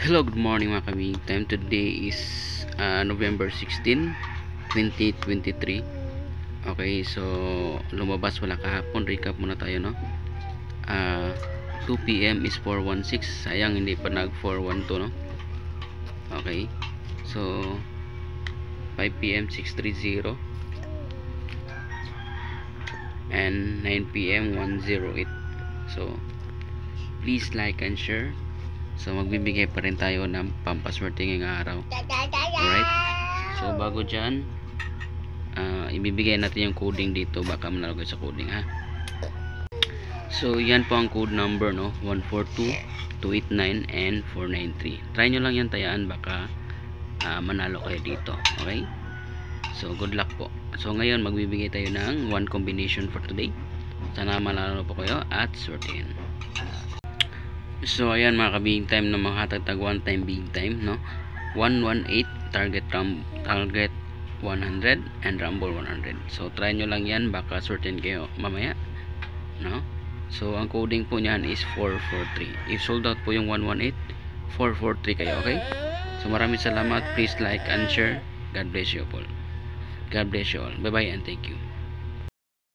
Hello, good morning mga kabig time. Today is November 16, 2023. Okay, so lumabas wala kahapon. Recap muna tayo, no? 2 p.m. is 416. Sayang hindi pa nag 412, no? Okay, so 5 p.m. 630 and 9 p.m. 108. So please like and share. So magbibigay pa rin tayo ng pampaswerte ngayong araw. Alright, so bago dyan, ibibigay natin yung coding dito. Baka manalagay sa coding, ha. So yan po ang code number, no? 142, 289 and 493. Try nyo lang yan, tayaan. Baka manalo kayo dito. Okay, so good luck po. So ngayon magbibigay tayo ng one combination for today. Sana manalo po kayo at swertein. So ayan mga ka-big time, na mga hatag one time big time, no? 118 target 100 and rumble 100. So try nyo lang yan, baka certain kayo mamaya, no? So ang coding po niyan is 443. If sold out po yung 118, 443 kayo. Okay, so maraming salamat. Please like and share. God bless you all. God bless you all. Bye bye and thank you.